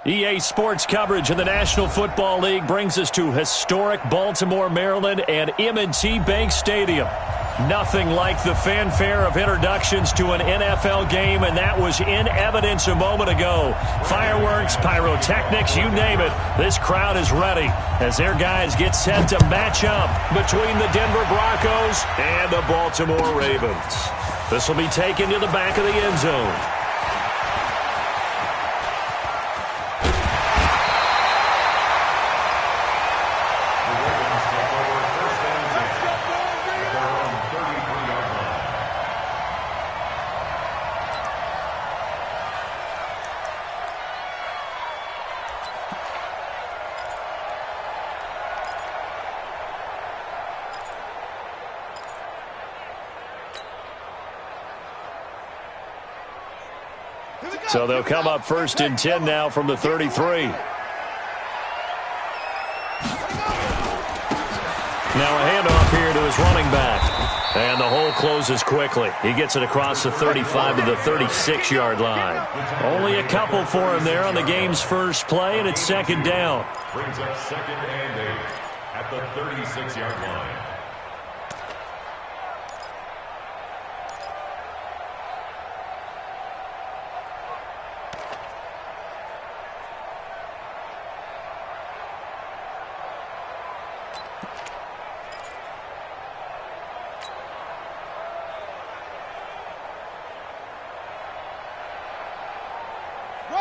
EA Sports coverage of the National Football League brings us to historic Baltimore, Maryland, and M&T Bank Stadium. Nothing like the fanfare of introductions to an NFL game, and that was in evidence a moment ago. Fireworks, pyrotechnics, you name it. This crowd is ready as their guys get set to match up between the Denver Broncos and the Baltimore Ravens. This will be taken to the back of the end zone. So they'll come up 1st and 10 now from the 33. Now a handoff here to his running back. And the hole closes quickly. He gets it across the 35 to the 36-yard line. Only a couple for him there on the game's first play, and it's 2nd down. Brings up 2nd and 8 at the 36-yard line.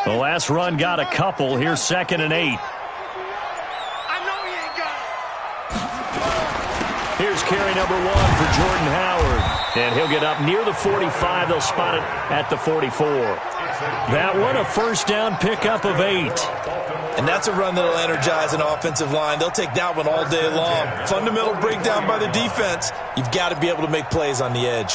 The last run got a couple. Here's 2nd and 8. Here's carry number 1 for Jordan Howard. And he'll get up near the 45. They'll spot it at the 44. That one, a 1st down pickup of 8. And that's a run that'll energize an offensive line. They'll take that one all day long. Fundamental breakdown by the defense. You've got to be able to make plays on the edge.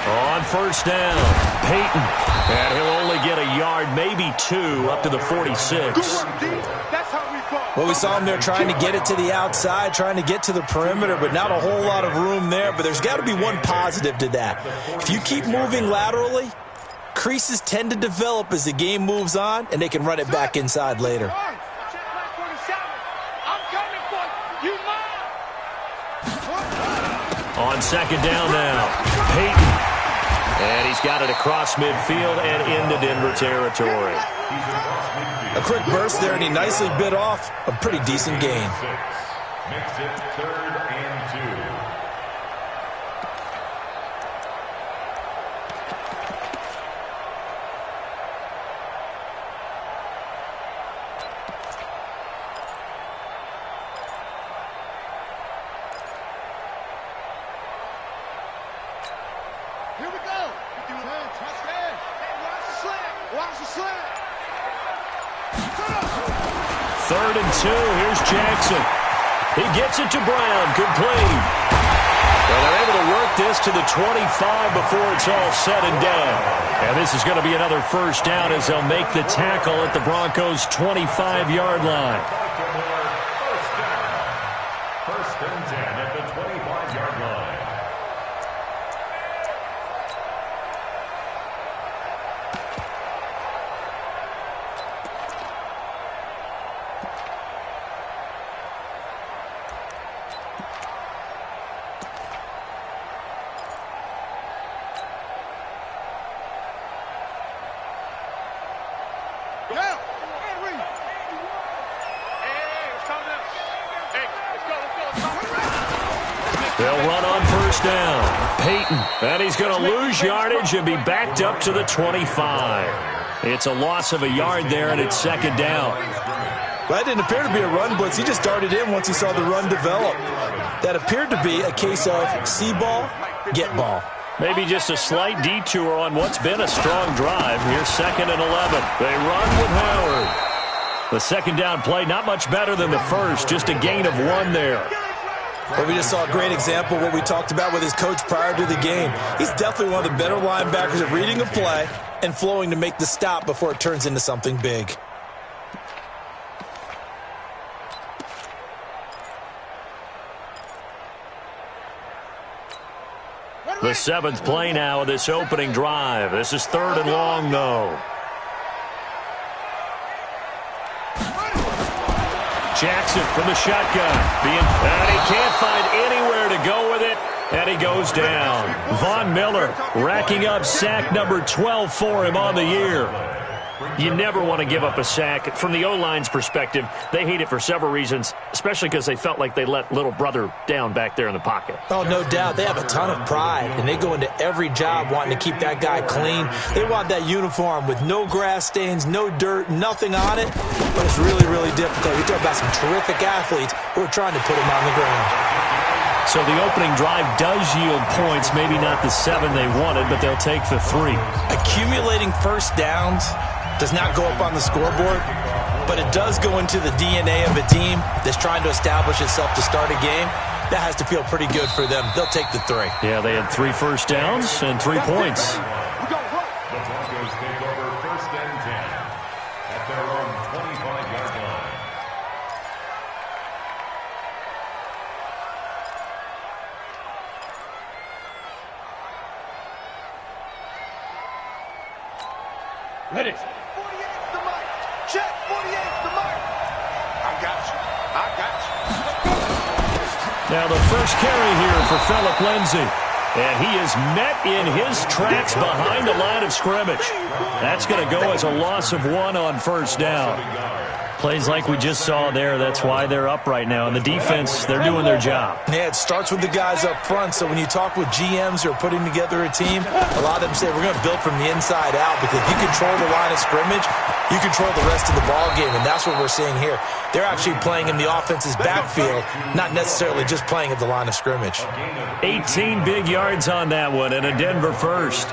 On 1st down, Peyton. And he'll only get a yard, maybe 2, up to the 46. Well, we saw him there trying to get it to the outside, trying to get to the perimeter, but not a whole lot of room there. But there's got to be one positive to that. If you keep moving laterally, creases tend to develop as the game moves on, and they can run it back inside later. On 2nd down now, Peyton. And he's got it across midfield and into Denver territory. A quick burst there, and he nicely bit off a pretty decent gain. Makes it 3rd and 2. Third and 2. Here's Jackson. He gets it to Brown. Complete. And they're able to work this to the 25 before it's all said and done. And this is going to be another 1st down as they'll make the tackle at the Broncos' 25-yard line. 1st and 10 at the 25-yard line. They'll run on 1st down. Peyton. And he's going to lose yardage and be backed up to the 25. It's a loss of a yard there, and it's 2nd down. Well, that didn't appear to be a run blitz. He just darted in once he saw the run develop. That appeared to be a case of see ball, get ball. Maybe just a slight detour on what's been a strong drive. Here's 2nd and 11. They run with Howard. The 2nd down play, not much better than the first. Just a gain of 1 there. Well, we just saw a great example of what we talked about with his coach prior to the game. He's definitely one of the better linebackers at reading a play and flowing to make the stop before it turns into something big. The 7th play now of this opening drive. This is 3rd and long, though. Jackson from the shotgun. And he can't find anywhere to go with it, and he goes down. Von Miller racking up sack number 12 for him on the year. You never want to give up a sack. From the O-line's perspective, they hate it for several reasons, especially because they felt like they let little brother down back there in the pocket. Oh, no doubt. They have a ton of pride, and they go into every job wanting to keep that guy clean. They want that uniform with no grass stains, no dirt, nothing on it. But it's really, really difficult. You're talking about some terrific athletes who are trying to put him on the ground. So the opening drive does yield points, maybe not the 7 they wanted, but they'll take the 3. Accumulating first downs does not go up on the scoreboard, but it does go into the DNA of a team that's trying to establish itself to start a game. That has to feel pretty good for them. They'll take the 3. Yeah, they had 3 first downs and 3 points. The Broncos take over 1st and 10 at their own 25-yard line. Ready. 48's the mark. Check. 48's the mark. I got you. I got you. Now the first carry here for Phillip Lindsay. And he is met in his tracks behind the line of scrimmage. That's going to go as a loss of 1 on 1st down. Plays like we just saw there. That's why they're up right now. And the defense, they're doing their job. Yeah, it starts with the guys up front. So when you talk with GMs who are putting together a team, a lot of them say we're going to build from the inside out, because if you control the line of scrimmage, you control the rest of the ball game, and that's what we're seeing here. They're actually playing in the offense's backfield, not necessarily just playing at the line of scrimmage. 18 big yards on that one, and a Denver first.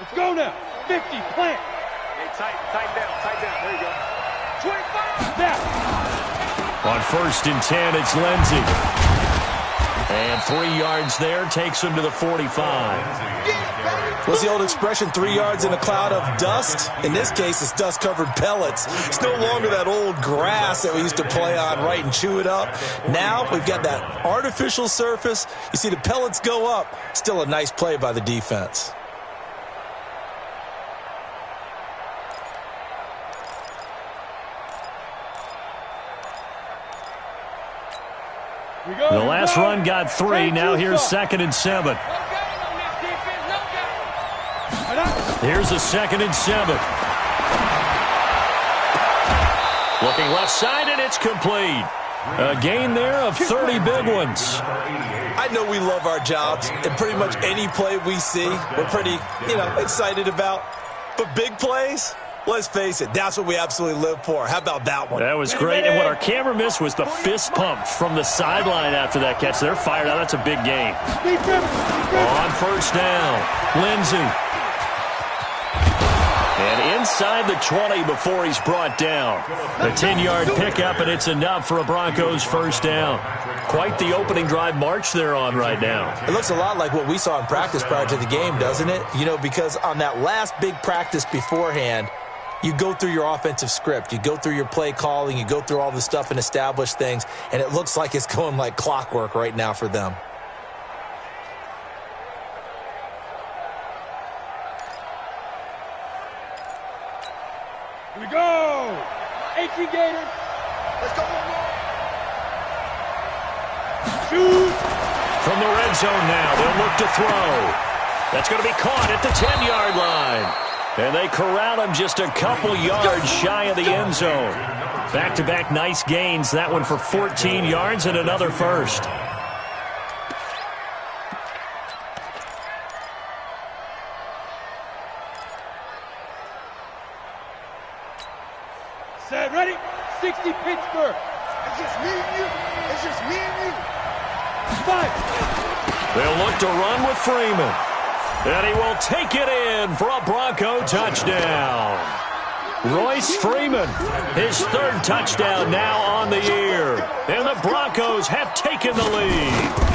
Let's go now. 50, plant. Hey, tighten down. There you go. 25. Now. On 1st and 10, it's Lindsay. And 3 yards there takes him to the 45. What's the old expression, 3 yards in a cloud of dust? In this case, it's dust-covered pellets. It's no longer that old grass that we used to play on, right, and chew it up. Now we've got that artificial surface. You see the pellets go up. Still a nice play by the defense. The last run got 3. Now here's 2nd and 7. Here's a 2nd and 7. Looking left side, and it's complete. A gain there of 30 big ones. I know we love our jobs, and pretty much any play we see, we're pretty, excited about. But big plays, let's face it, that's what we absolutely live for. How about that one? That was great, and what our camera missed was the fist pump from the sideline after that catch. They're fired out. That's a big gain. On 1st down, Lindsay. And inside the 20 before he's brought down. A 10-yard pickup, and it's enough for a Broncos 1st down. Quite the opening drive march they're on right now. It looks a lot like what we saw in practice prior to the game, doesn't it? Because on that last big practice beforehand, you go through your offensive script. You go through your play calling. You go through all the stuff and establish things. And it looks like it's going like clockwork right now for them. Here we go. 18 Gators. Let's go one more. Shoot. From the red zone now, they'll look to throw. That's going to be caught at the 10-yard line. And they corral him just a couple yards shy of the end zone. Back-to-back nice gains. That one for 14 yards and another first. Set, ready? 60 Pittsburgh. It's just me and you. It's just me and you. 5. They'll look to run with Freeman. And he will take it in for a Bronco touchdown. Royce Freeman, his third touchdown now on the year. And the Broncos have taken the lead.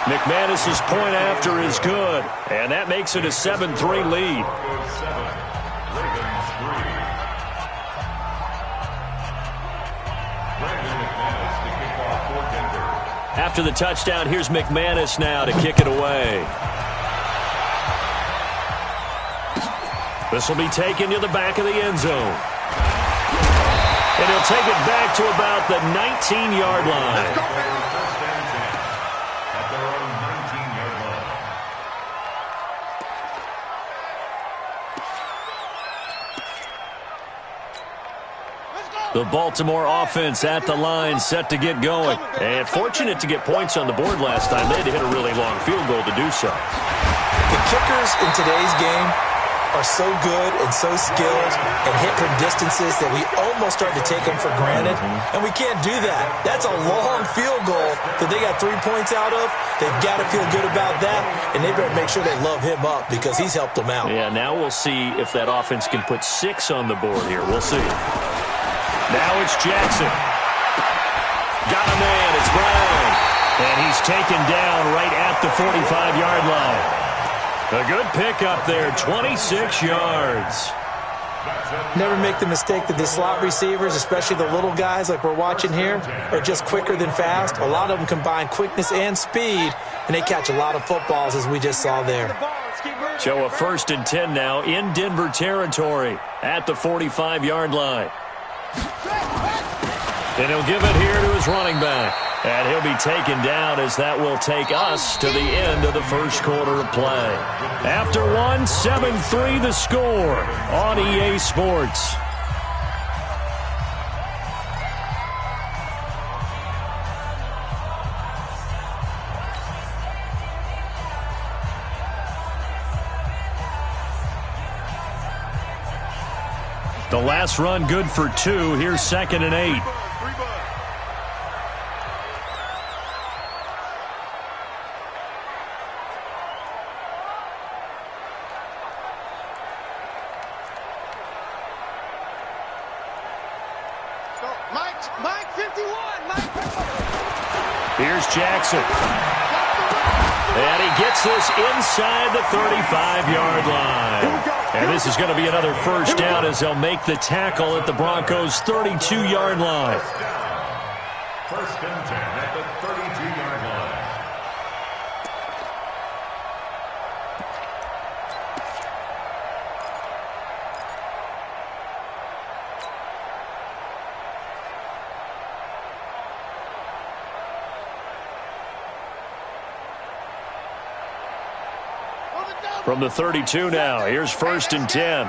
McManus's point after is good, and that makes it a 7-3 lead. After the touchdown, here's McManus now to kick it away. This will be taken to the back of the end zone. And he'll take it back to about the 19-yard line. The Baltimore offense at the line, set to get going. And fortunate to get points on the board last time. They had to hit a really long field goal to do so. The kickers in today's game are so good and so skilled and hit from distances that we almost start to take them for granted. And we can't do that. That's a long field goal that they got 3 points out of. They've got to feel good about that, and they better make sure they love him up because he's helped them out. Yeah, now we'll see if that offense can put 6 on the board here. We'll see. Now it's Jackson. Got a man. It's Brown. And he's taken down right at the 45-yard line. A good pickup there, 26 yards. Never make the mistake that the slot receivers, especially the little guys like we're watching here, are just quicker than fast. A lot of them combine quickness and speed, and they catch a lot of footballs, as we just saw there. So a 1st and 10 now in Denver territory at the 45-yard line. And he'll give it here to his running back. And he'll be taken down as that will take us to the end of the first quarter of play. After one, 7-3 the score on EA Sports. The last run good for 2. Here's 2nd and 8. Mike 51. Here's Jackson. And he gets this inside the 35-yard line. And this is going to be another first down as they'll make the tackle at the Broncos' 32-yard line. First and 10 at the 32-yard line. From the 32 now, here's 1st and 10.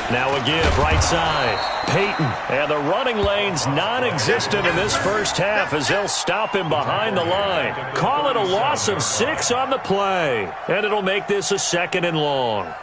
Now a give, right side. Peyton, and the running lane's non-existent in this first half as they'll stop him behind the line. Call it a loss of 6 on the play, and it'll make this a 2nd and long.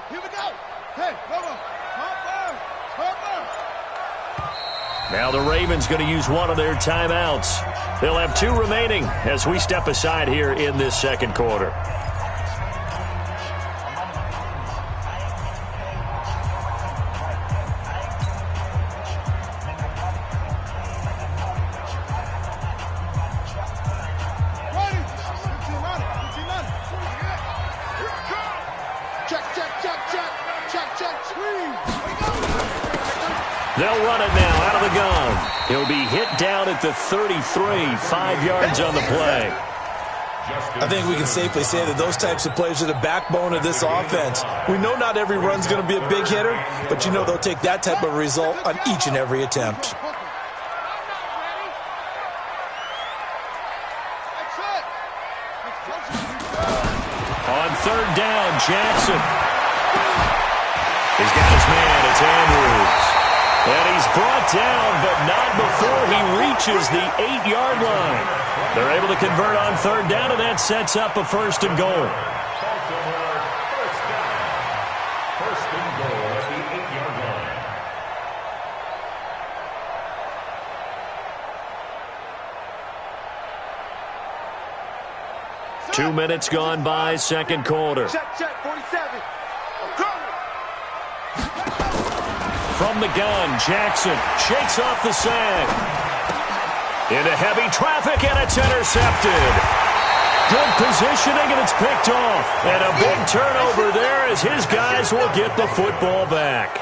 Here we go. Hey, now the Ravens going to use one of their timeouts. They'll have 2 remaining as we step aside here in this second quarter. They'll run it now out of the gun. He'll be hit down at the 33, 5 yards on the play. I think we can safely say that those types of plays are the backbone of this offense. We know not every run's going to be a big hitter, but you know they'll take that type of result on each and every attempt. Jackson. He's got his man. It's Andrews. And he's brought down, but not before he reaches the 8-yard line. They're able to convert on third down, and that sets up a 1st and goal. Baltimore, first down. 1st and goal at the 8-yard line. Two minutes gone by, second quarter. Check, 47. I'm coming. From the gun, Jackson shakes off the sag. Into heavy traffic, and it's intercepted. Good positioning, and it's picked off. And a big turnover there as his guys will get the football back.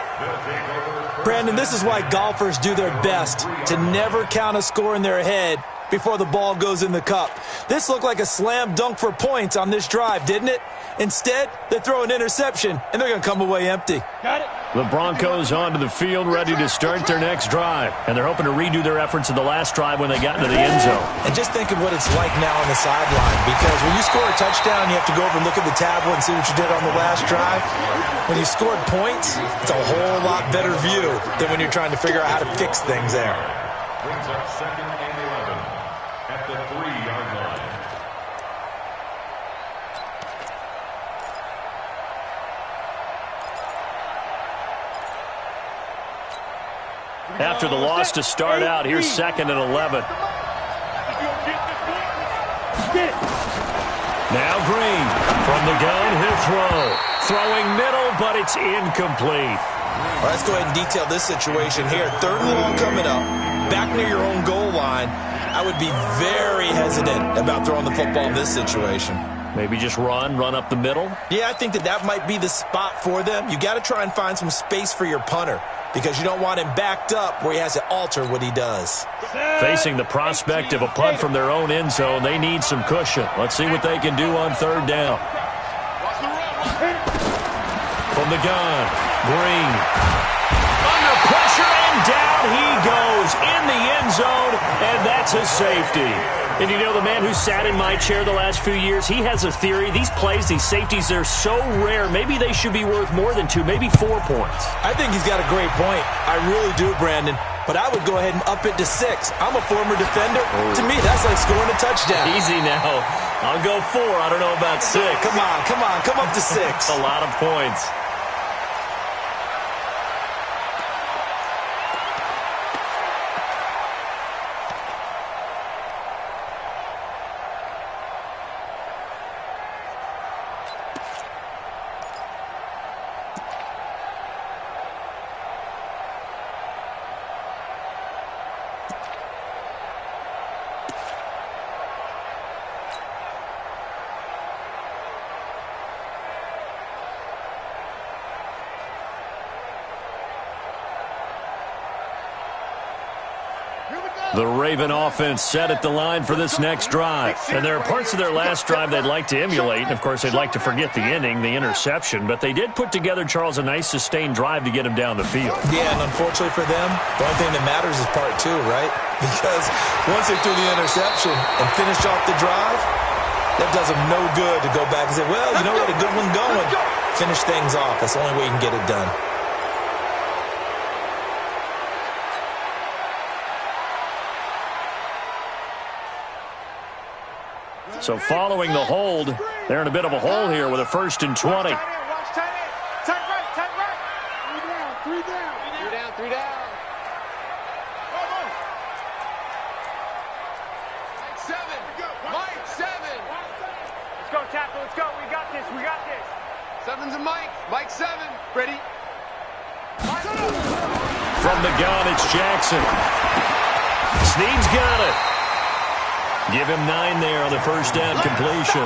Brandon, this is why golfers do their best to never count a score in their head before the ball goes in the cup. This looked like a slam dunk for points on this drive, didn't it? Instead, they throw an interception, and they're going to come away empty. Got it. The Broncos onto the field, ready to start their next drive. And they're hoping to redo their efforts in the last drive when they got into the end zone. And just think of what it's like now on the sideline, because when you score a touchdown, you have to go over and look at the tablet and see what you did on the last drive. When you scored points, it's a whole lot better view than when you're trying to figure out how to fix things there. Brings up 2nd and 11 at the 3-yard line. After the loss to start out, here's 2nd and 11. Now Green from the gun, he'll throw. Throwing middle, but it's incomplete. All right, let's go ahead and detail this situation here. 3rd and long coming up, back near your own goal line. I would be very hesitant about throwing the football in this situation. Maybe just run up the middle? Yeah, I think that might be the spot for them. You got to try and find some space for your punter, because you don't want him backed up where he has to alter what he does. Facing the prospect of a punt from their own end zone, they need some cushion. Let's see what they can do on 3rd down. From the gun, Green. Under pressure, and down he goes in the end zone, and that's a safety. And you know, the man who sat in my chair the last few years, he has a theory. These plays, these safeties, they're so rare. Maybe they should be worth more than 2, maybe 4 points. I think he's got a great point. I really do, Brandon. But I would go ahead and up it to 6. I'm a former defender. To me, that's like scoring a touchdown. Easy now. I'll go 4. I don't know about 6. Come on. Come up to 6. A lot of points. The Raven offense set at the line for this next drive. And there are parts of their last drive they'd like to emulate. And, of course, they'd like to forget the ending, the interception. But they did put together, Charles, a nice sustained drive to get him down the field. Yeah, and unfortunately for them, the only thing that matters is part 2, right? Because once they threw the interception and finished off the drive, that does them no good to go back and say, well, you know, we had a good one going. Finish things off. That's the only way you can get it done. So following the hold, they're in a bit of a hole here with a 1st and 20. Watch tight end. Tight right. 3 down. 3 down. Mike, 7. Let's go, tackle. Let's go. We got this. 7's a Mike. Mike 7. Ready? From the gun, it's Jackson. Snead's got it. Give him 9 there on the 1st down completion.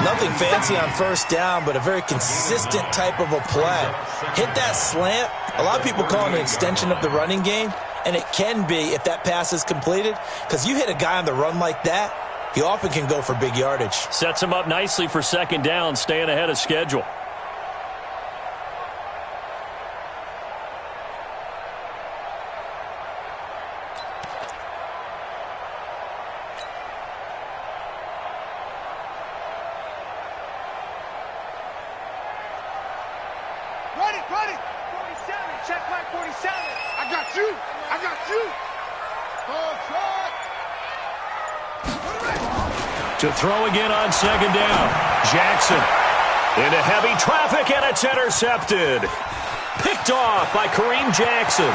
Nothing fancy on 1st down, but a very consistent type of a play. Hit that slant. A lot of people call it an extension of the running game, and it can be if that pass is completed, because you hit a guy on the run like that, he often can go for big yardage. Sets him up nicely for 2nd down, staying ahead of schedule. 47. I got you. I got you. To throw again on second down. Jackson into heavy traffic, and it's intercepted. Picked off by Kareem Jackson.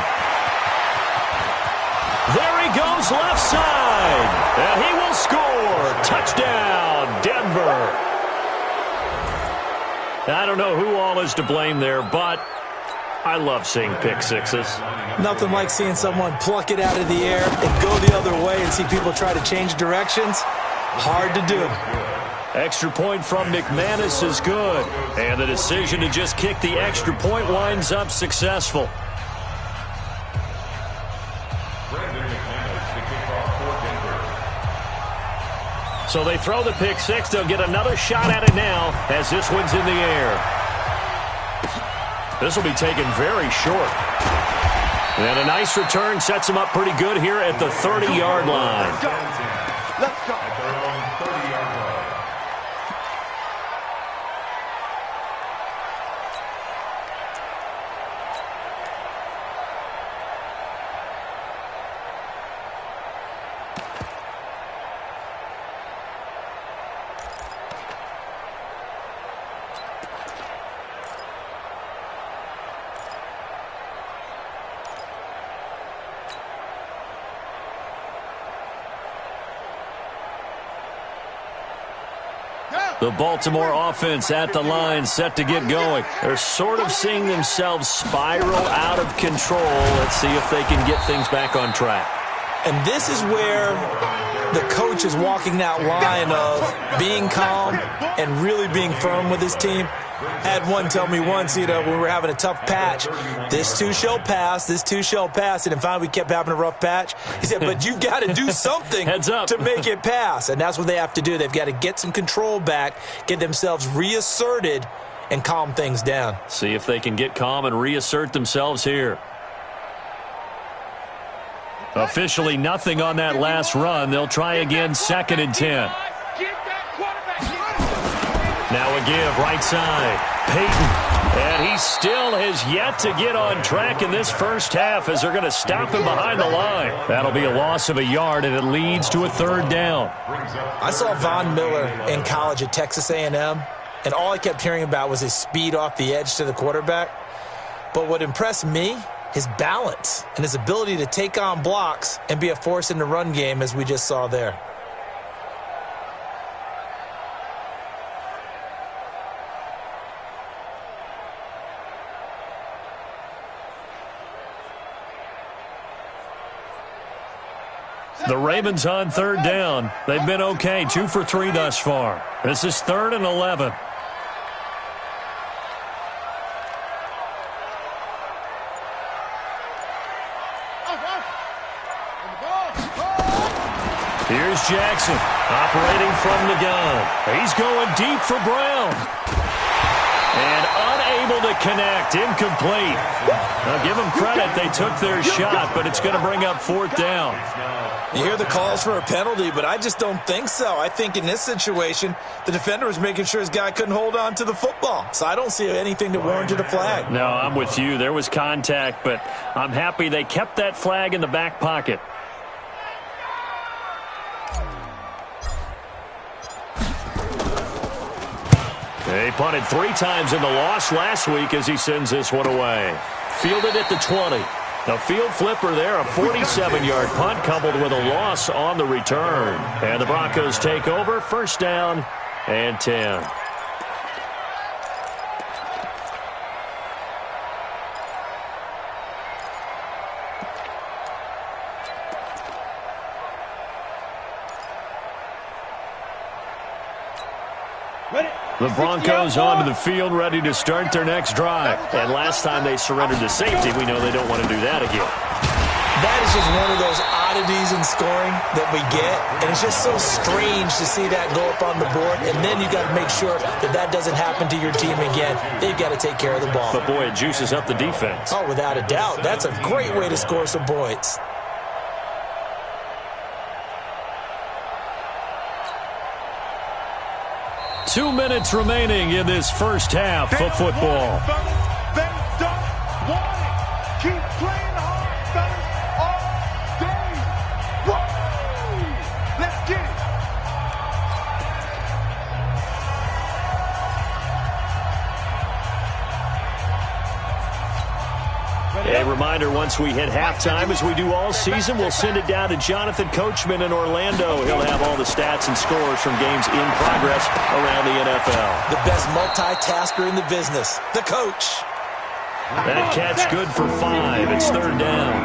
There he goes left side. And he will score. Touchdown, Denver. I don't know who all is to blame there, but I love seeing pick sixes. Nothing like seeing someone pluck it out of the air and go the other way and see people try to change directions. Hard to do. Extra point from McManus is good. And the decision to just kick the extra point winds up successful. So they throw the pick six. They'll get another shot at it now as this one's in the air. This will be taken very short. And a nice return sets him up pretty good here at the 30-yard line. Let's go. At their own 30-yard line. The Baltimore offense at the line, set to get going. They're sort of seeing themselves spiral out of control. Let's see if they can get things back on track. And this is where the coach is walking that line of being calm and really being firm with his team. Had one tell me once, when we were having a tough patch, this too shall pass, this too shall pass. And then finally we kept having a rough patch. He said, but you've got to do something Heads up. to make it pass. And that's what they have to do. They've got to get some control back, get themselves reasserted, and calm things down. See if they can get calm and reassert themselves here. Officially nothing on that last run. They'll try again, 2nd and 10. Now a give, right side. Peyton. And he still has yet to get on track in this first half as they're going to stop him behind the line. That'll be a loss of a yard, and it leads to a 3rd down. I saw Von Miller in college at Texas A&M, and all I kept hearing about was his speed off the edge to the quarterback. But what impressed me, his balance and his ability to take on blocks and be a force in the run game, as we just saw there. The Ravens on 3rd down. They've been okay, 2 for 3 thus far. This is 3rd and 11. Here's Jackson, operating from the gun. He's going deep for Brown. And unable to connect, incomplete. Now give them credit, they took their shot, but it's going to bring up 4th down. You hear the calls for a penalty, but I just don't think so. I think in this situation, the defender was making sure his guy couldn't hold on to the football. So I don't see anything that warranted a flag. No, I'm with you. There was contact, but I'm happy they kept that flag in the back pocket. They punted 3 times in the loss last week as he sends this one away. Fielded at the 20. The field flipper there, a 47-yard punt coupled with a loss on the return. And the Broncos take over, 1st down and 10. The Broncos onto the field, ready to start their next drive. And last time they surrendered to safety, we know they don't want to do that again. That is just one of those oddities in scoring that we get. And it's just so strange to see that go up on the board. And then you got to make sure that that doesn't happen to your team again. They've got to take care of the ball. But, boy, it juices up the defense. Oh, without a doubt. That's a great way to score some points. Two minutes remaining in this first half of football. They don't want it. Keep playing hard, fellas, all day. Woo! Let's get it. A reminder, once we hit halftime, as we do all season, we'll send it down to Jonathan Coachman in Orlando. He'll have all the stats and scores from games in progress around the NFL. The best multitasker in the business, the coach. That catch good for 5. It's third down.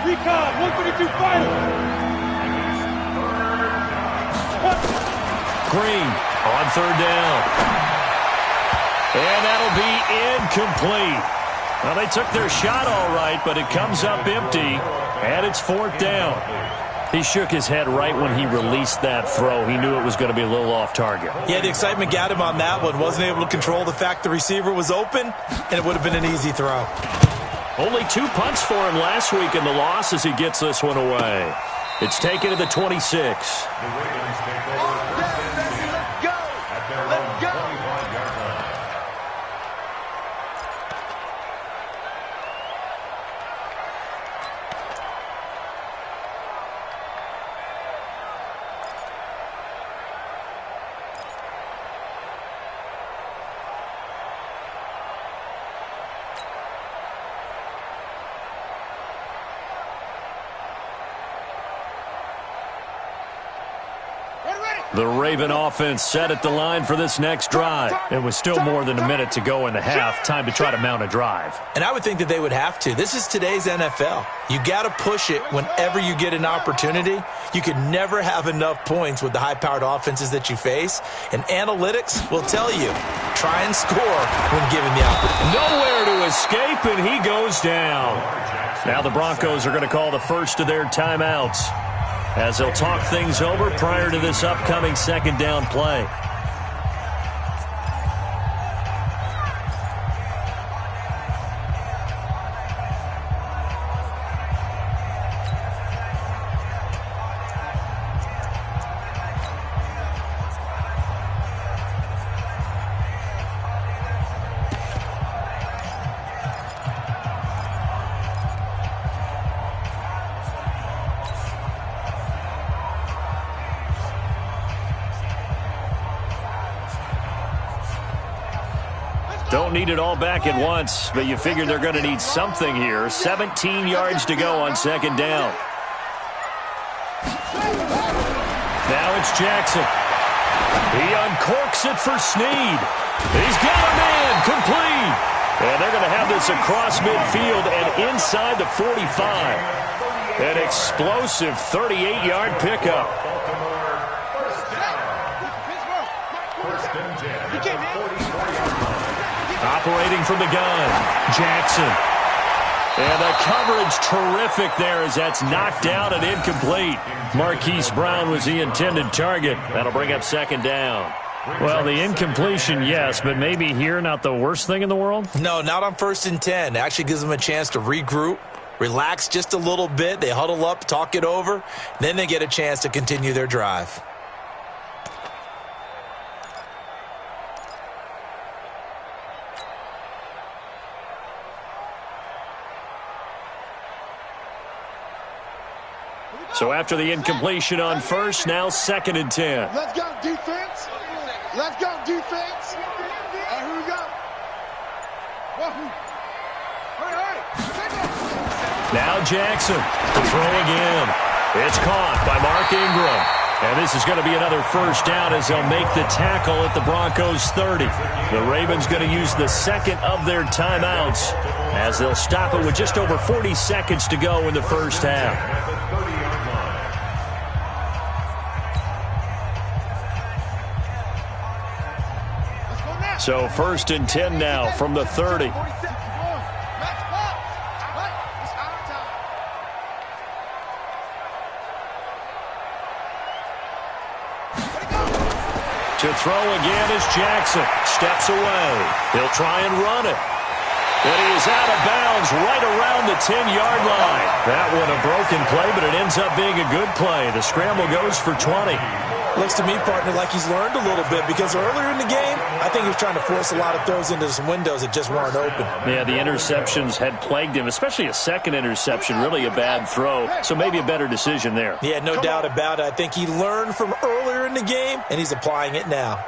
Recon, 132 final. Green on third down. And that'll be incomplete. Well, they took their shot all right, but it comes up empty, and it's fourth down. He shook his head right when he released that throw. He knew it was going to be a little off target. Yeah, the excitement got him on that one. Wasn't able to control the fact the receiver was open, and it would have been an easy throw. Only 2 punts for him last week in the loss as he gets this one away. It's taken to the 26. The Ravens take over first and 10 at their own 25-yard line. The Raven offense set at the line for this next drive. It was still more than a minute to go in the half. Time to try to mount a drive. And I would think that they would have to. This is today's NFL. You got to push it whenever you get an opportunity. You can never have enough points with the high-powered offenses that you face. And analytics will tell you, try and score when given the opportunity. Nowhere to escape, and he goes down. Now the Broncos are going to call the first of their timeouts, as they'll talk things over prior to this upcoming second down play. Don't need it all back at once, but you figure they're going to need something here. 17 yards to go on second down. Now it's Jackson. He uncorks it for Snead. He's got him in, complete. And they're going to have this across midfield and inside the 45. An explosive 38-yard pickup. Operating from the gun, Jackson. And the coverage terrific there as that's knocked down and incomplete. Marquise Brown was the intended target. That'll bring up second down. Well, the incompletion, yes, but maybe here not the worst thing in the world? No, not on 1st and 10. It actually gives them a chance to regroup, relax just a little bit. They huddle up, talk it over. Then they get a chance to continue their drive. So after the incompletion on first, now 2nd and 10. Let's go, defense. Let's go, defense. And here we go. Now Jackson to throw again. It's caught by Mark Ingram. And this is going to be another first down as they'll make the tackle at the Broncos 30. The Ravens going to use the second of their timeouts as they'll stop it with just over 40 seconds to go in the first half. So 1st and 10 now from the 30. To throw again is Jackson. Steps away. He'll try and run it. And he is out of bounds right around the 10-yard line. That one a broken play, but it ends up being a good play. The scramble goes for 20. Looks to me, partner, like he's learned a little bit because earlier in the game, I think he was trying to force a lot of throws into some windows that just weren't open. Yeah, the interceptions had plagued him, especially a second interception, really a bad throw, so maybe a better decision there. Yeah, no doubt about it. I think he learned from earlier in the game, and he's applying it now.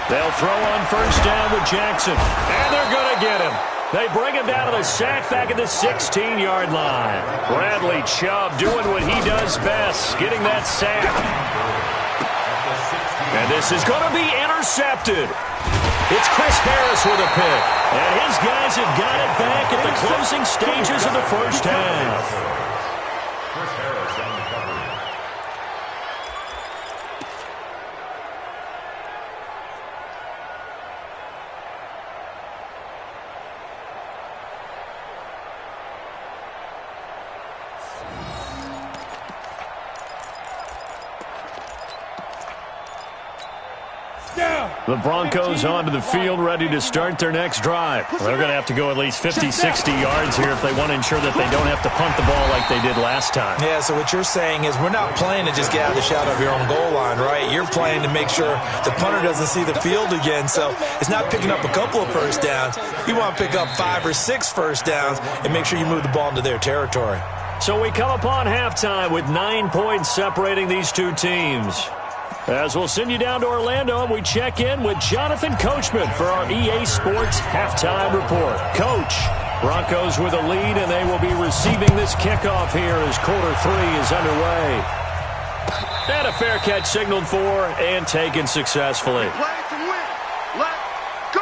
They'll throw on first down with Jackson, and they're going to get him. They bring him down to the sack back at the 16-yard line. Bradley Chubb doing what he does best, getting that sack. And this is going to be intercepted. It's Chris Harris with a pick. And his guys have got it back at the closing stages of the first half. Chris Harris on the coverage. The Broncos onto the field, ready to start their next drive. They're going to have to go at least 50, 60 yards here if they want to ensure that they don't have to punt the ball like they did last time. Yeah, so what you're saying is we're not playing to just get out of the shadow of your own goal line, right? You're playing to make sure the punter doesn't see the field again. So it's not picking up a couple of first downs. You want to pick up 5 or 6 first downs and make sure you move the ball into their territory. So we come upon halftime with 9 points separating these two teams. As we'll send you down to Orlando, and we check in with Jonathan Coachman for our EA Sports Halftime Report. Coach, Broncos with a lead, and they will be receiving this kickoff here as quarter 3 is underway. And a fair catch signaled for and taken successfully. Play to win. Let's go.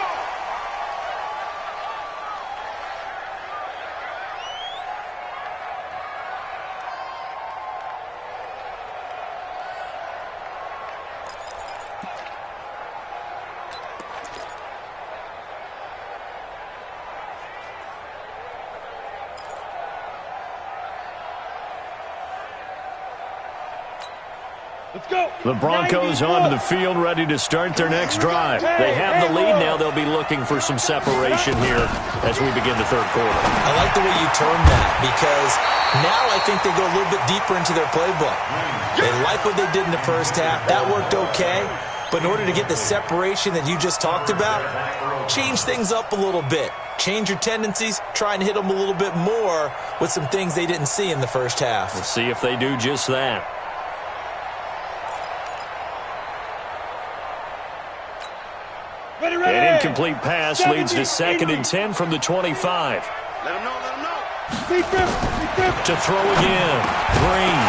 Let's go. The Broncos onto the field, ready to start their next drive. They have the lead now. They'll be looking for some separation here as we begin the third quarter. I like the way you termed that because now I think they go a little bit deeper into their playbook. They like what they did in the first half. That worked okay. But in order to get the separation that you just talked about, change things up a little bit. Change your tendencies. Try and hit them a little bit more with some things they didn't see in the first half. We'll see if they do just that. An incomplete pass leads to 2nd and 10 from the 25. Let him know, let him know. To throw again. Green.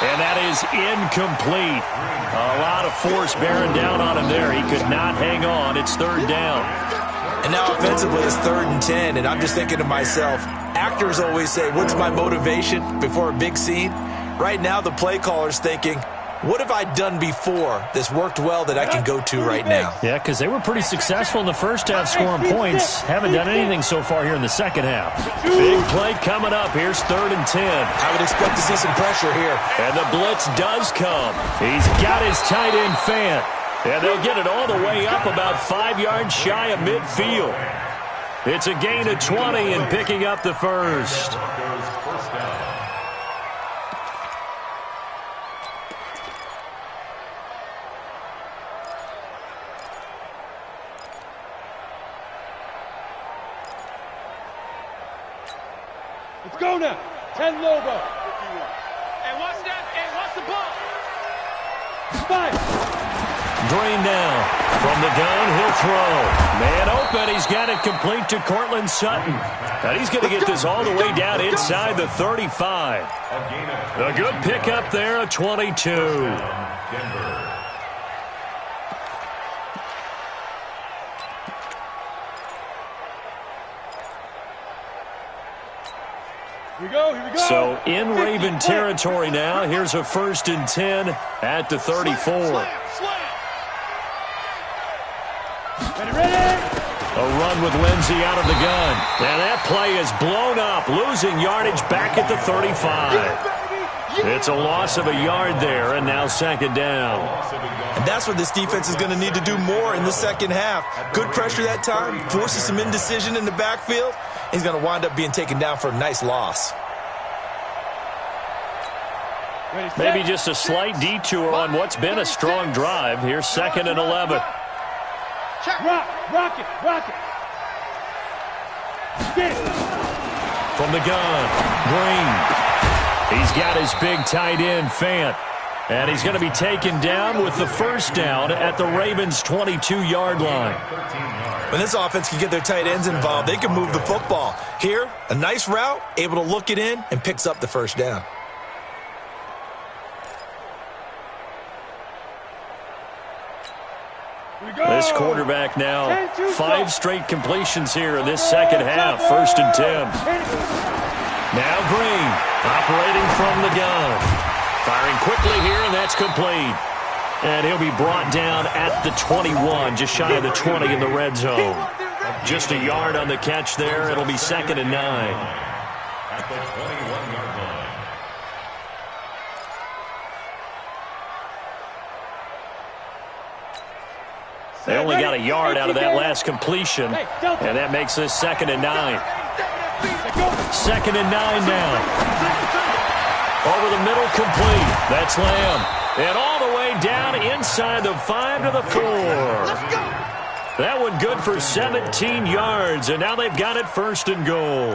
And that is incomplete. A lot of force bearing down on him there. He could not hang on. It's 3rd down. And now offensively it's 3rd and 10, and I'm just thinking to myself, actors always say, what's my motivation before a big scene? Right now the play caller's thinking, what have I done before that's worked well that I can go to right now? Yeah, because they were pretty successful in the first half scoring points. Haven't done anything so far here in the second half. Big play coming up. Here's 3rd and 10. I would expect to see some pressure here. And the blitz does come. He's got his tight end Fant. And they'll get it all the way up about 5 yards shy of midfield. It's a gain of 20 and picking up the first. First down. Let's go now. 10 Lobo. Hey, watch that. Hey, watch the ball. 5. Green now. From the gun, he'll throw. Man open. He's got it complete to Cortland Sutton. And he's going to get this all the way down inside the 35. A good pickup there, a 22. Denver. Here we go, here we go. So in Raven territory now. Here's a 1st and 10 at the 34. Ready? A run with Lindsey out of the gun. And that play is blown up, losing yardage back at the 35. It's a loss of a yard there, and now 2nd down. And that's what this defense is going to need to do more in the second half. Good pressure that time, forces some indecision in the backfield. He's going to wind up being taken down for a nice loss. Maybe just a slight detour on what's been a strong drive. Here's 2nd and 11. Rock it. Get it. From the gun, Green. He's got his big tight end, Fant. And he's going to be taken down with the first down at the Ravens' 22-yard line. When this offense can get their tight ends involved, they can move the football. Here, a nice route, able to look it in, and picks up the first down. This quarterback now, 5 straight completions here in this second half. 1st and 10. Now Green, operating from the gun. Firing quickly here, and that's complete. And he'll be brought down at the 21, just shy of the 20 in the red zone. Just a yard on the catch there. It'll be 2nd and 9. At the 21-yard line. They only got a yard out of that last completion, and that makes this 2nd and 9. 2nd and 9 now. Over the middle, complete. That's Lamb. And all the way down inside the 5 to the 4. That one good for 17 yards, and now they've got it 1st and goal.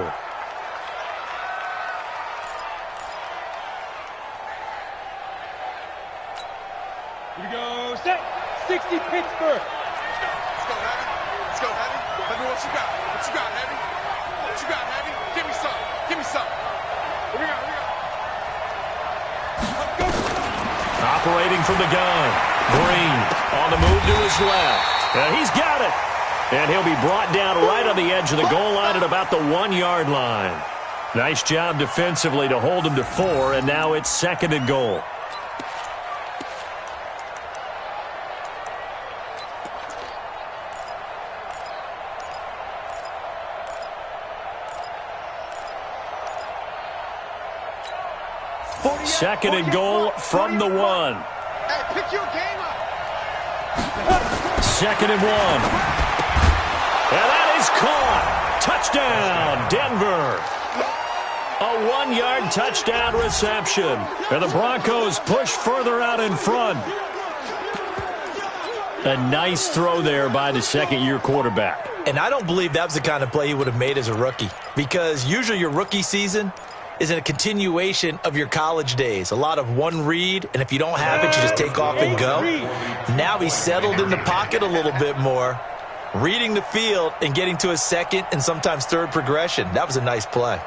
Here we go. Set. 60 Pittsburgh. Let's go, Heavy. Let me what you got. What you got, Heavy? What you got, Heavy? Give me some. Here we go. Operating from the gun. Green on the move to his left. And he's got it. And he'll be brought down right on the edge of the goal line at about the 1-yard line. Nice job defensively to hold him to 4, and now it's 2nd and goal. Second and goal from the 1. Hey, pick your game up. 2nd and 1. And that is caught. Touchdown, Denver. A 1-yard touchdown reception. And the Broncos push further out in front. A nice throw there by the second-year quarterback. And I don't believe that was the kind of play he would have made as a rookie, because usually your rookie season is a continuation of your college days. A lot of one read, and if you don't have it, you just take off and go. Now he's settled in the pocket a little bit more, reading the field and getting to his second and sometimes third progression. That was a nice play.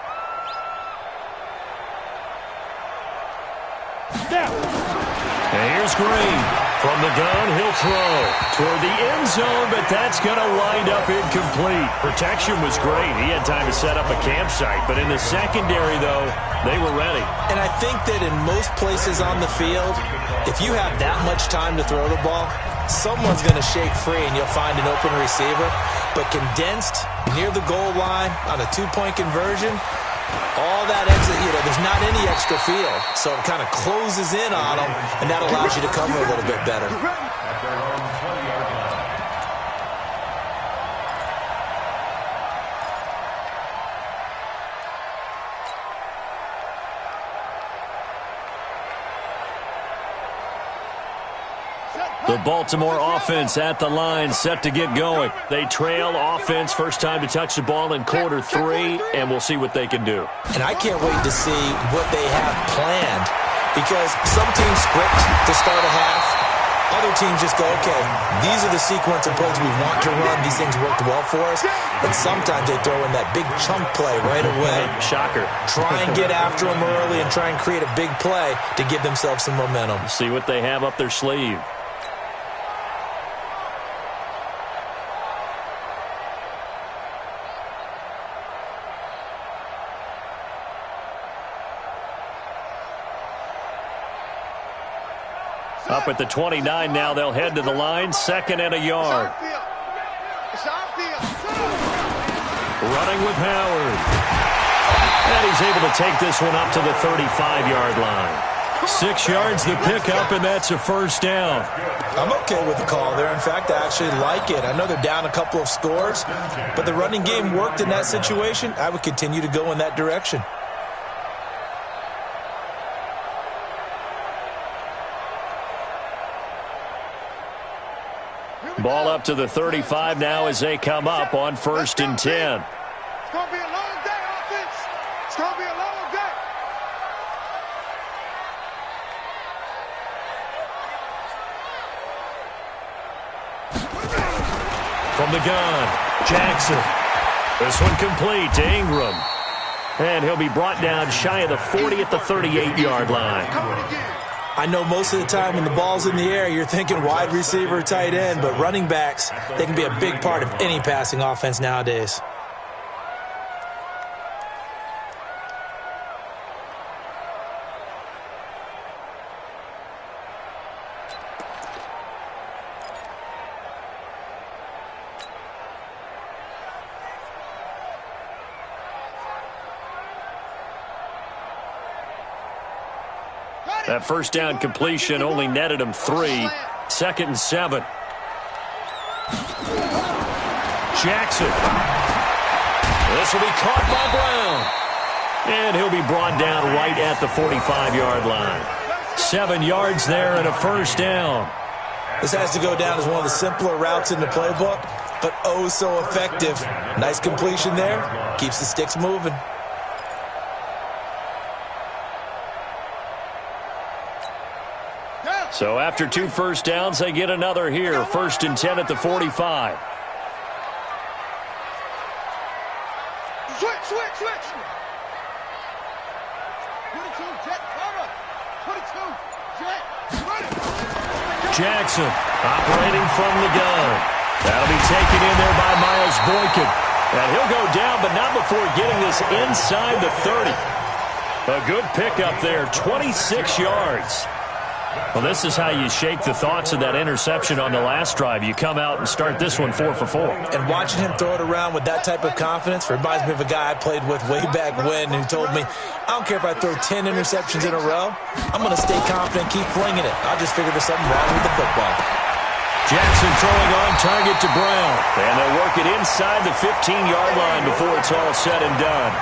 And here's Green. From the gun, he'll throw toward the end zone, but that's going to wind up incomplete. Protection was great. He had time to set up a campsite, but in the secondary, though, they were ready. And I think that in most places on the field, if you have that much time to throw the ball, someone's going to shake free and you'll find an open receiver. But condensed near the goal line on a 2-point conversion, all that exit, there's not any extra field. So it kind of closes in on them, and that allows you to cover a little bit better. At their own 20-yard line. The Baltimore offense at the line, set to get going. They trail offense, first time to touch the ball in quarter 3, and we'll see what they can do. And I can't wait to see what they have planned, because some teams script to start a half. Other teams just go, okay, these are the sequence of plays we want to run. These things worked well for us. And sometimes they throw in that big chunk play right away. Shocker. Try and get after them early and try and create a big play to give themselves some momentum. See what they have up their sleeve. Up at the 29 now, they'll head to the line, 2nd and a yard. Running with Howard. And he's able to take this one up to the 35-yard line. 6 yards the pickup, and that's a first down. I'm okay with the call there. In fact, I actually like it. I know they're down a couple of scores, but the running game worked in that situation. I would continue to go in that direction. Ball up to the 35 now as they come up on 1st and 10. It's going to be a long day, offense. It's going to be a long day. From the gun, Jackson. This one complete to Ingram. And he'll be brought down shy of the 40 at the 38-yard line. I know most of the time when the ball's in the air, you're thinking wide receiver, tight end, but running backs, they can be a big part of any passing offense nowadays. That first down completion only netted him 3. 2nd and 7. Jackson. This will be caught by Brown. And he'll be brought down right at the 45-yard line. 7 yards there and a first down. This has to go down as one of the simpler routes in the playbook, but oh so effective. Nice completion there. Keeps the sticks moving. So after 2 first downs, they get another here. 1st and 10 at the 45. Switch. 22, jet, cover. 22, jet, run it. Jackson operating from the gun. That'll be taken in there by Miles Boykin. And he'll go down, but not before getting this inside the 30. A good pickup there, 26 yards. Well, this is how you shake the thoughts of that interception on the last drive. You come out and start this one 4 for 4. And watching him throw it around with that type of confidence reminds me of a guy I played with way back when who told me, I don't care if I throw 10 interceptions in a row. I'm going to stay confident, keep flinging it. I'll just figure there's something wrong with the football. Jackson throwing on target to Brown. And they'll work it inside the 15-yard line before it's all said and done.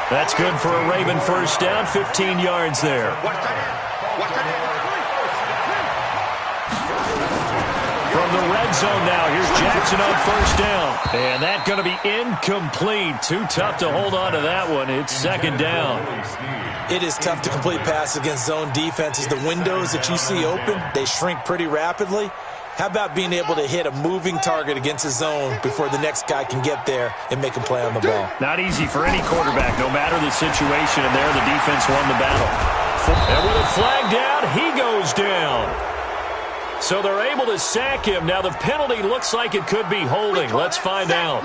That's good for a Raven first down, 15 yards there. From the red zone now, here's Jackson on first down. And that's going to be incomplete. Too tough to hold on to that one. It's 2nd down. It is tough to complete passes against zone defenses. The windows that you see open, they shrink pretty rapidly. How about being able to hit a moving target against a zone before the next guy can get there and make a play on the ball? Not easy for any quarterback, no matter the situation. And there, the defense won the battle. And with a flag down, he goes down. So they're able to sack him. Now the penalty looks like it could be holding. Let's find out.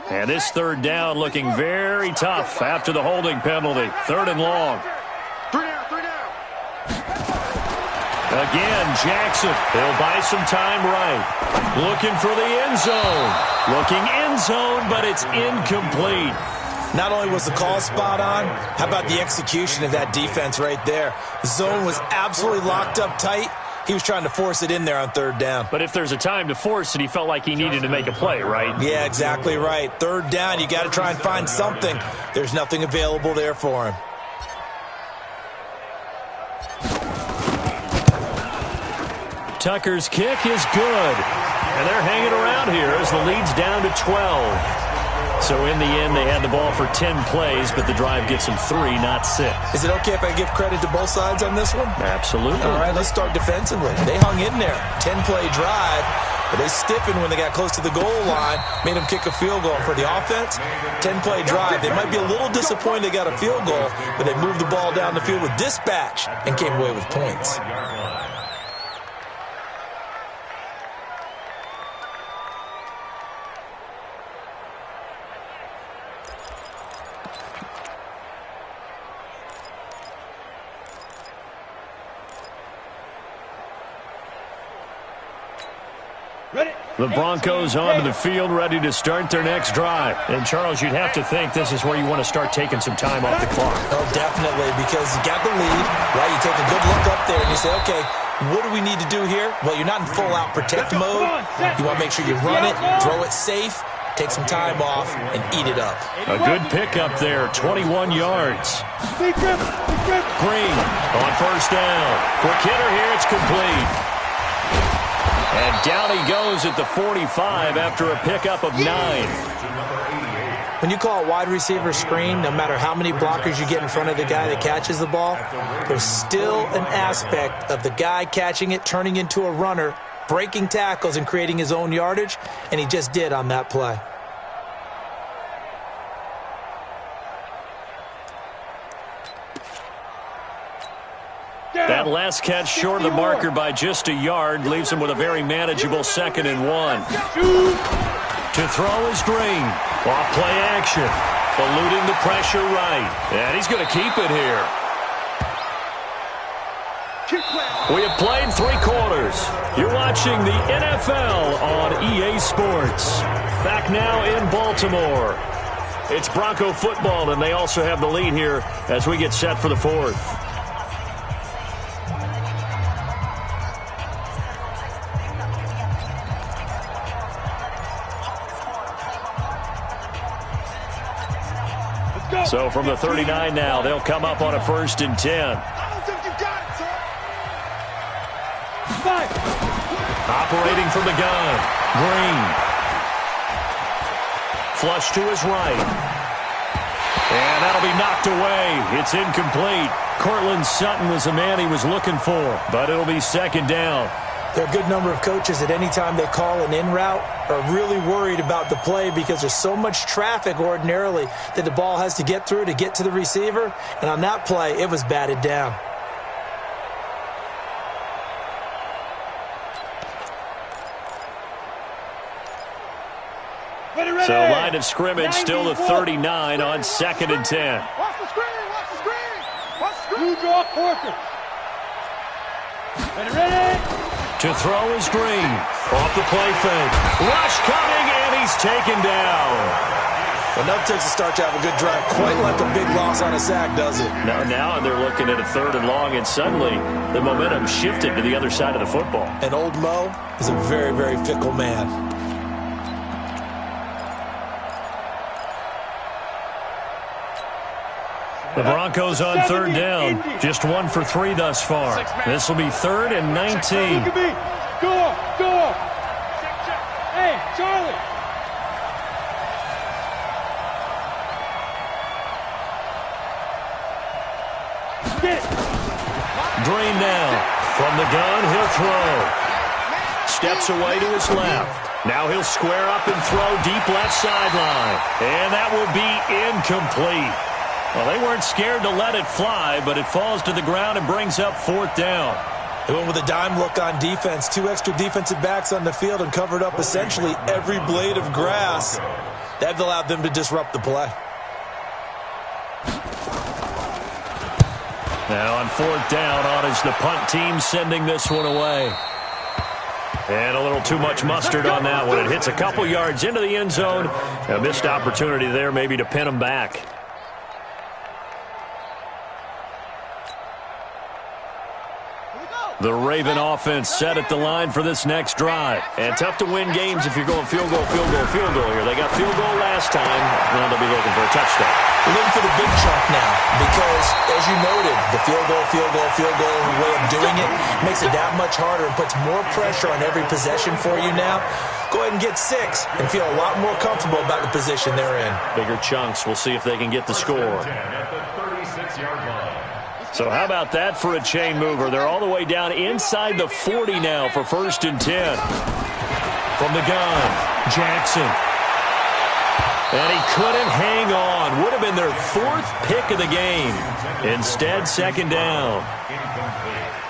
And this 3rd down looking very tough after the holding penalty. 3rd and long. 3 down. Again, Jackson. He'll buy some time right. Looking for the end zone. Looking end zone, but it's incomplete. Not only was the call spot on, how about the execution of that defense right there? The zone was absolutely locked up tight. He was trying to force it in there on 3rd down. But if there's a time to force it, he felt like he needed to make a play, right? Yeah, exactly right. 3rd down, you got to try and find something. There's nothing available there for him. Tucker's kick is good. And they're hanging around here as the lead's down to 12. So in the end, they had the ball for 10 plays, but the drive gets them 3, not 6. Is it okay if I give credit to both sides on this one? Absolutely. All right, let's start defensively. They hung in there. 10-play drive, but they stiffened when they got close to the goal line, made them kick a field goal. For the offense, 10-play drive. They might be a little disappointed they got a field goal, but they moved the ball down the field with dispatch and came away with points. The Broncos onto the field, ready to start their next drive. And, Charles, you'd have to think this is where you want to start taking some time off the clock. Oh, definitely, because you got the lead, right? You take a good look up there and you say, okay, what do we need to do here? Well, you're not in full-out protect mode. You want to make sure you run it, throw it safe, take some time off, and eat it up. A good pickup there, 21 yards. Green on first down. Quick hitter here, it's complete. And down he goes at the 45 after a pickup of 9. When you call a wide receiver screen, no matter how many blockers you get in front of the guy that catches the ball, there's still an aspect of the guy catching it, turning into a runner, breaking tackles and creating his own yardage, and he just did on that play. That last catch short of the marker by just a yard leaves him with a very manageable 2nd and 1. To throw is Green. Off play action. Eluding the pressure right. And he's going to keep it here. We have played 3 quarters. You're watching the NFL on EA Sports. Back now in Baltimore. It's Bronco football, and they also have the lead here as we get set for the 4th. So from the 39 now, they'll come up on a 1st and 10. Operating from the gun, Green. Flush to his right. And that'll be knocked away. It's incomplete. Cortland Sutton was the man he was looking for, but it'll be 2nd down. There are a good number of coaches that any time they call an in route are really worried about the play because there's so much traffic ordinarily that the ball has to get through to get to the receiver. And on that play, it was batted down. So line of scrimmage still the 39 on 2nd and 10. Watch the screen, watch the screen. Watch the screen. You draw quarter. Ready. To throw is Green. Off the play fake. Rush coming, and he's taken down. Enough takes to start to have a good drive. Quite like a big loss on a sack, does it? Now they're looking at a 3rd and long, and suddenly the momentum shifted to the other side of the football. And old Mo is a very, very fickle man. The Broncos on 3rd down. Just 1 for 3 thus far. This will be 3rd and 19. Go. Hey, Charlie. Get it. Green now. From the gun, he'll throw. Steps away to his left. Now he'll square up and throw deep left sideline. And that will be incomplete. Well, they weren't scared to let it fly, but it falls to the ground and brings up 4th down. They went with a dime look on defense. 2 extra defensive backs on the field and covered up essentially every blade of grass. That allowed them to disrupt the play. Now on 4th down, on is the punt team sending this one away. And a little too much mustard on that one. It hits a couple yards into the end zone. A missed opportunity there maybe to pin them back. The Raven offense set at the line for this next drive. And tough to win games if you're going field goal here. They got field goal last time. Now they'll be looking for a touchdown. We're looking for the big chunk now because, as you noted, the field goal way of doing it makes it that much harder and puts more pressure on every possession for you now. Go ahead and get 6 and feel a lot more comfortable about the position they're in. Bigger chunks. We'll see if they can get the score. At the 36-yard line. So how about that for a chain mover? They're all the way down inside the 40 now for 1st and 10. From the gun, Jackson. And he couldn't hang on. Would have been their 4th pick of the game. Instead, 2nd down.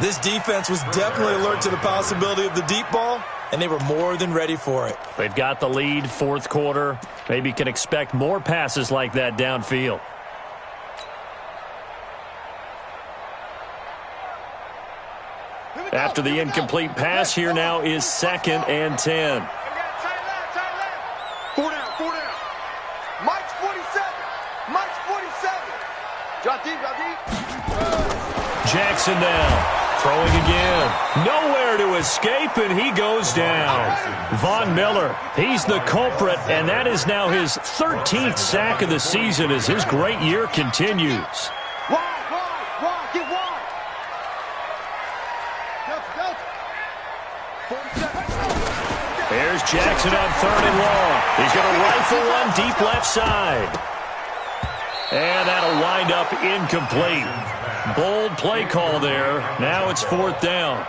This defense was definitely alert to the possibility of the deep ball, and they were more than ready for it. They've got the lead, 4th quarter. Maybe can expect more passes like that downfield. After the incomplete pass, here now is 2nd and 10. 4 down. Mike's 47. Drop deep. Jackson down. Throwing again. Nowhere to escape, and he goes down. Von Miller, he's the culprit, and that is now his 13th sack of the season as his great year continues. Wide, get wide. There's Jackson on 3rd and long. He's going to rifle one deep left side. And that'll wind up incomplete. Bold play call there. Now it's 4th down.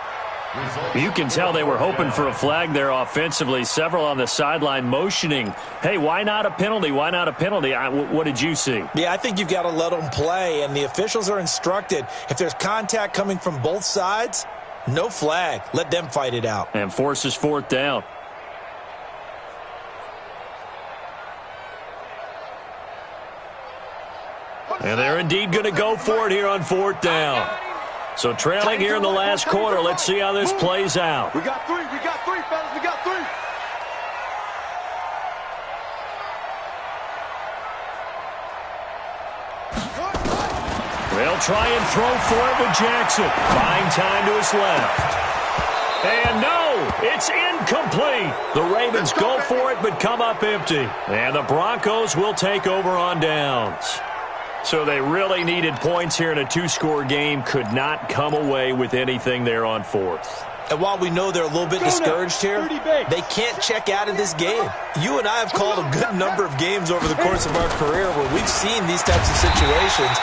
You can tell they were hoping for a flag there offensively. Several on the sideline motioning, hey, why not a penalty? Why not a penalty? What did you see? Yeah, I think you've got to let them play, and the officials are instructed. If there's contact coming from both sides, no flag. Let them fight it out. And forces 4th down. And they're indeed going to go for it here on 4th down. So trailing here in the last quarter. Let's see how this plays out. We got three, fellas, we got 3. They'll try and throw for it with Jackson. Buying time to his left. And no, it's incomplete. The Ravens go for it but come up empty. And the Broncos will take over on downs. So they really needed points here in a 2-score game. Could not come away with anything there on 4th. And while we know they're a little bit discouraged here, they can't check out of this game. You and I have called a good number of games over the course of our career where we've seen these types of situations.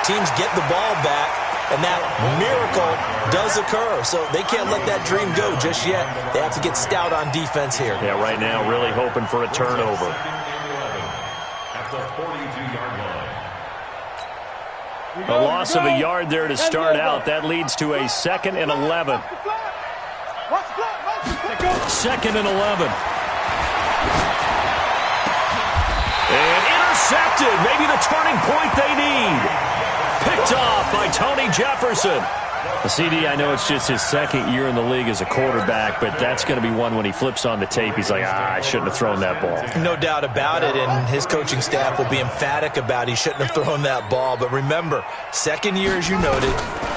Teams get the ball back, and that miracle does occur. So they can't let that dream go just yet. They have to get stout on defense here. Yeah, right now really hoping for a turnover. At the 42-yard line. A loss of a yard there to start out. That leads to a 2nd and 11. 2nd and 11. And intercepted. Maybe the turning point they need. Picked off by Tony Jefferson. The CD, I know it's just his 2nd year in the league as a quarterback, but that's going to be one when he flips on the tape. He's like, I shouldn't have thrown that ball. No doubt about it, and his coaching staff will be emphatic about he shouldn't have thrown that ball. But remember, 2nd year, as you noted,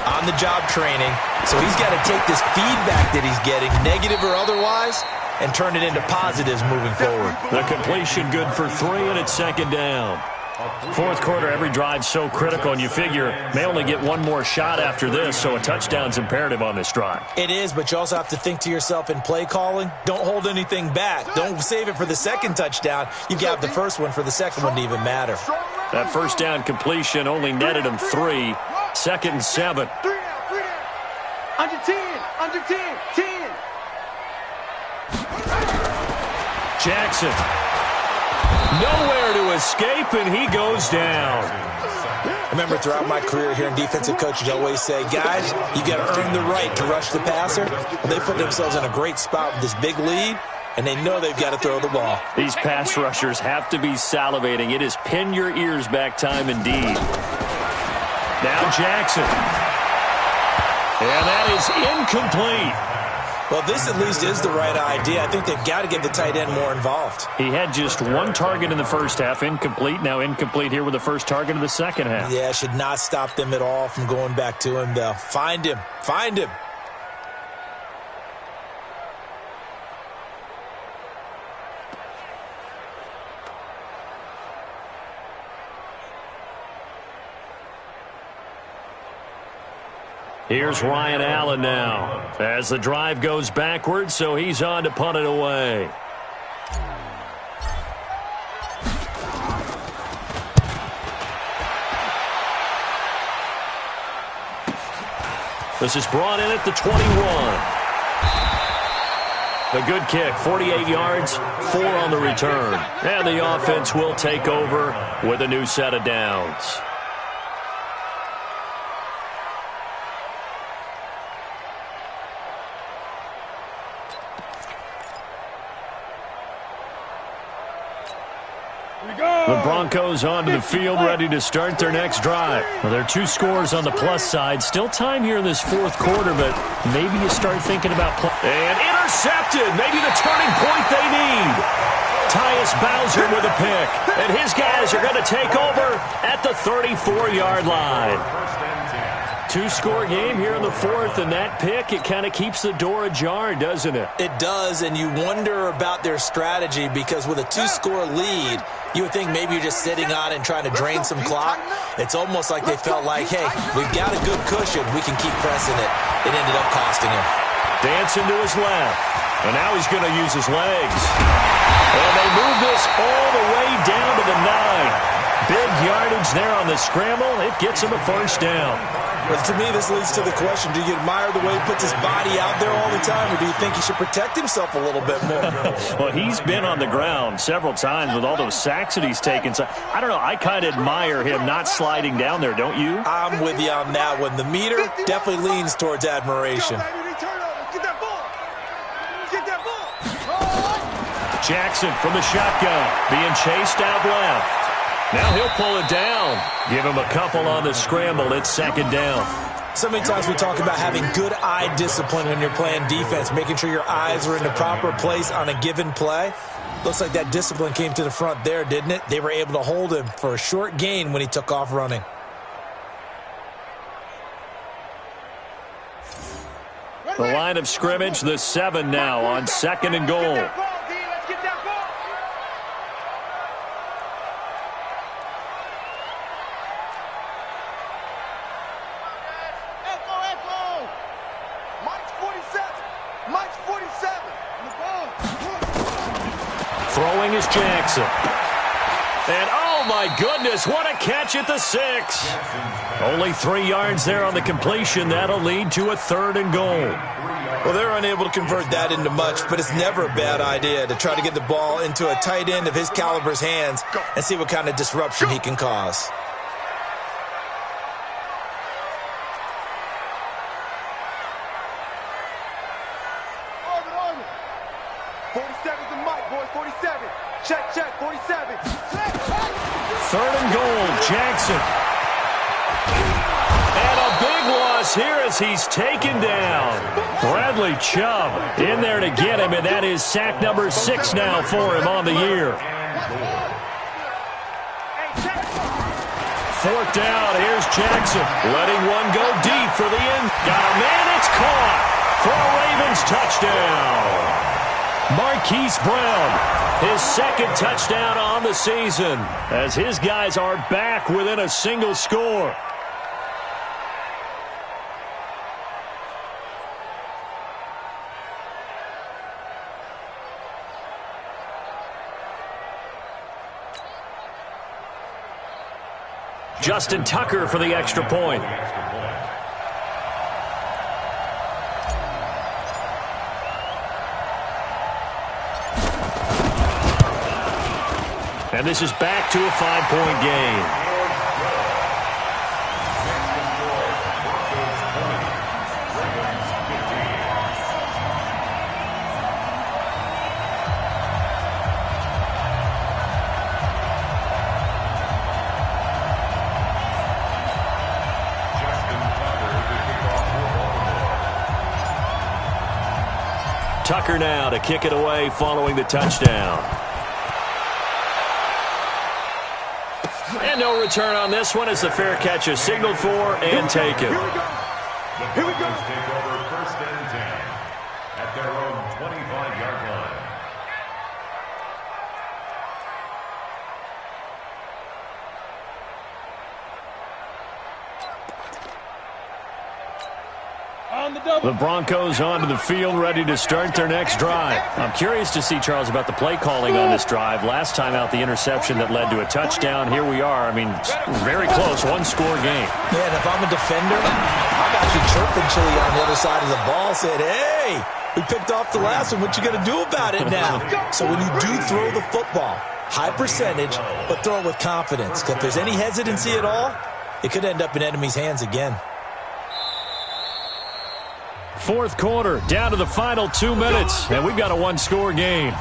on-the-job training. So he's got to take this feedback that he's getting, negative or otherwise, and turn it into positives moving forward. The completion good for 3, and it's 2nd down. 4th quarter, every drive so critical, and you figure may only get one more shot after this, so a touchdown's imperative on this drive. It is, but you also have to think to yourself in play calling, don't hold anything back. Don't save it for the 2nd touchdown. You've got the first one for the 2nd one to even matter. That 1st down completion only netted him 3. 2nd and 7. 3 down. Under 10. Jackson. Nowhere to escape, and he goes down. I remember throughout my career here in defensive coaches, I always say, guys, you got to earn the right to rush the passer. Well, they put themselves in a great spot with this big lead, and they know they've got to throw the ball. These pass rushers have to be salivating. It is pin your ears back time indeed. Now Jackson. And that is incomplete. Well, this at least is the right idea. I think they've got to get the tight end more involved. He had just 1 target in the first half, incomplete. Now incomplete here with the first target of the second half. Yeah, should not stop them at all from going back to him, though. Find him. Here's Ryan Allen now as the drive goes backwards, so he's on to punt it away. This is brought in at the 21. A good kick, 48 yards, 4 on the return. And the offense will take over with a new set of downs. The Broncos onto the field, ready to start their next drive. Well, there are 2 scores on the plus side. Still time here in this 4th quarter, but maybe you start thinking about play. And intercepted. Maybe the turning point they need. Tyus Bowser with a pick. And his guys are going to take over at the 34-yard line. Two-score game here in the fourth, and that pick, it kind of keeps the door ajar, doesn't it? It does, and you wonder about their strategy because with a two-score lead, you would think maybe you're just sitting on it and trying to drain some clock. It's almost like they felt like, hey, we've got a good cushion. We can keep pressing it. It ended up costing him. Dancing to his left, and now he's going to use his legs. And they move this all the way down to the 9. Big yardage there on the scramble. It gets him a first down. But to me, this leads to the question, do you admire the way he puts his body out there all the time, or do you think he should protect himself a little bit more? Well, he's been on the ground several times with all those sacks that he's taken. So, I don't know, I kind of admire him not sliding down there, don't you? I'm with you on that one. The meter definitely leans towards admiration. Jackson from the shotgun, being chased out left. Now he'll pull it down. Give him a couple on the scramble. It's second down. So many times we talk about having good eye discipline when you're playing defense, making sure your eyes are in the proper place on a given play. Looks like that discipline came to the front there, didn't it? They were able to hold him for a short gain when he took off running. The line of scrimmage, the 7 now on second and goal. Throwing is Jackson. And oh my goodness, what a catch at the 6. Only 3 yards there on the completion. That'll lead to a 3rd and goal. Well, they're unable to convert that into much, but it's never a bad idea to try to get the ball into a tight end of his caliber's hands and see what kind of disruption he can cause. Check, 47. 3rd and goal, Jackson. And a big loss here as he's taken down. Bradley Chubb in there to get him, and that is sack number 6 now for him on the year. 4th down, here's Jackson. Letting one go deep for the end. Got a man, it's caught for a Ravens touchdown. Marquise Brown, his 2nd touchdown on the season, as his guys are back within a single score. Justin Tucker for the extra point. And this is back to a 5-point game. Tucker now to kick it away following the touchdown. And no return on this one as the fair catch is signaled for and taken. The Broncos take over 1st and 10 at their own 25-yard line. The Broncos onto the field, ready to start their next drive. I'm curious to see, Charles, about the play calling on this drive. Last time out, the interception that led to a touchdown. Here we are. I mean, very close, 1-score game. Yeah, and if I'm a defender, I'm actually chirping Chili on the other side of the ball, saying, hey, we picked off the last one. What you going to do about it now? So when you do throw the football, high percentage, but throw it with confidence. Because if there's any hesitancy at all, it could end up in enemy's hands again. 4th quarter, down to the final 2 minutes, and we've got a 1-score game.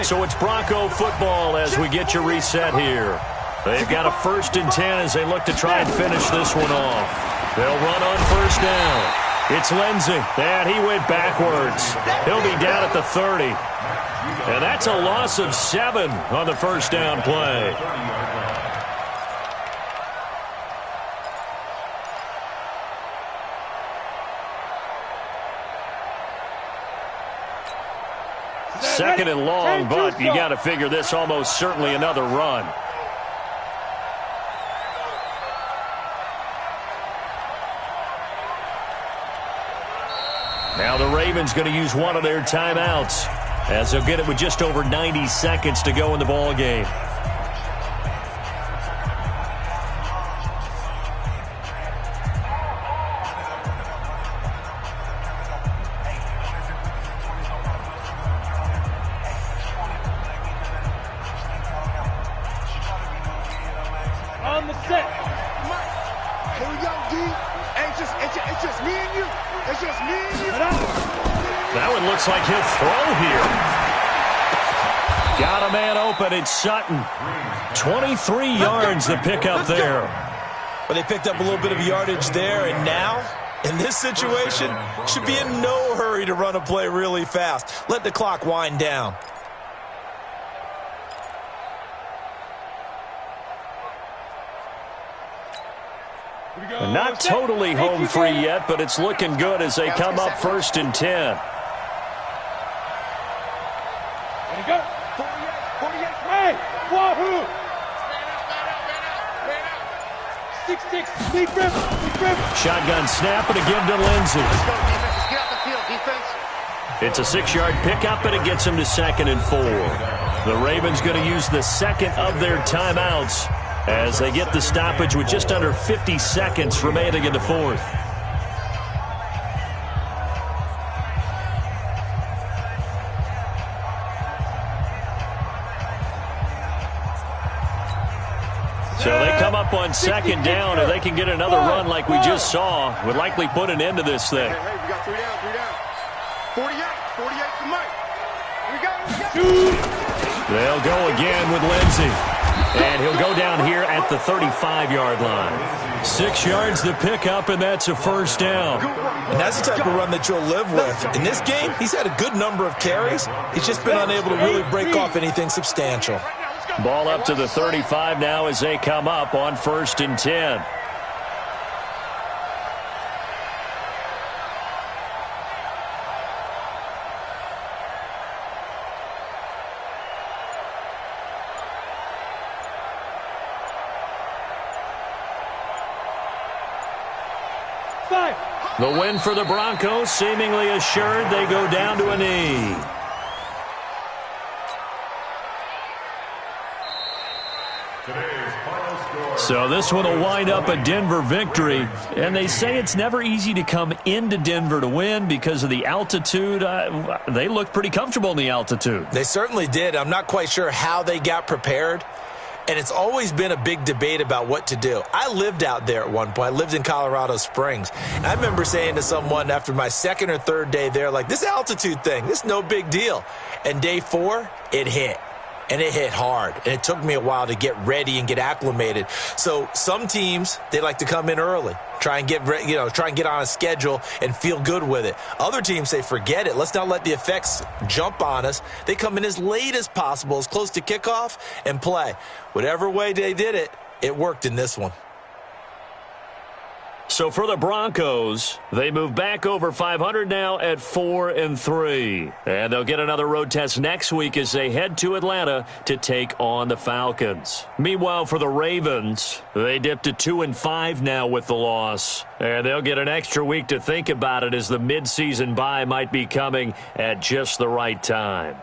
So it's Bronco football as we get you reset here. They've got a 1st and 10 as they look to try and finish this one off. They'll run on 1st down. It's Lindsey, and he went backwards. He'll be down at the 30. And that's a loss of 7 on the first down play. Second and long, but you got to figure this almost certainly another run. Now the Ravens going to use one of their timeouts, as they'll get it with just over 90 seconds to go in the ball game. On the set. Here we go, D. Hey, it's just me and you. It's just me and you. That one looks like he'll throw here. Got a man open. It's Sutton. 23 yards to pick up there. But they picked up a little bit of yardage there, and now, in this situation, should be in no hurry to run a play really fast. Let the clock wind down. Not totally home free yet, but it's looking good as they come up 1st and 10. There you go. 48. Hey, wahoo. 6-6. Lead grip. Shotgun snap and a give to Lindsey. Let's go, defense. Let's get out the field, defense. It's a 6-yard pickup, and it gets them to 2nd and 4. The Ravens going to use the second of their timeouts as they get the stoppage with just under 50 seconds remaining in the 4th. So they come up on 2nd down, and they can get another run like we just saw. Would likely put an end to this thing. Hey, we got 3 down. 48 to Mike. Here we go. They'll go again with Lindsey. And he'll go down here at the 35-yard line. 6 yards to pick up, and that's a 1st down. And that's the type of run that you'll live with. In this game, he's had a good number of carries. He's just been unable to really break off anything substantial. Ball up to the 35 now as they come up on 1st and 10. The win for the Broncos, seemingly assured. They go down to a knee. So this one will wind up a Denver victory. And they say it's never easy to come into Denver to win because of the altitude. They looked pretty comfortable in the altitude. They certainly did. I'm not quite sure how they got prepared. And it's always been a big debate about what to do. I lived out there at one point. I lived in Colorado Springs. And I remember saying to someone after my 2nd or 3rd day there, like, this altitude thing, this is no big deal. And day 4, it hit. And it hit hard. And it took me a while to get ready and get acclimated. So some teams, they like to come in early, try and get on a schedule and feel good with it. Other teams say, forget it. Let's not let the effects jump on us. They come in as late as possible, as close to kickoff, and play. Whatever way they did it, it worked in this one. So for the Broncos, they move back over 500 now at 4-3. And they'll get another road test next week as they head to Atlanta to take on the Falcons. Meanwhile, for the Ravens, they dipped to 2-5 now with the loss. And they'll get an extra week to think about it as the midseason bye might be coming at just the right time.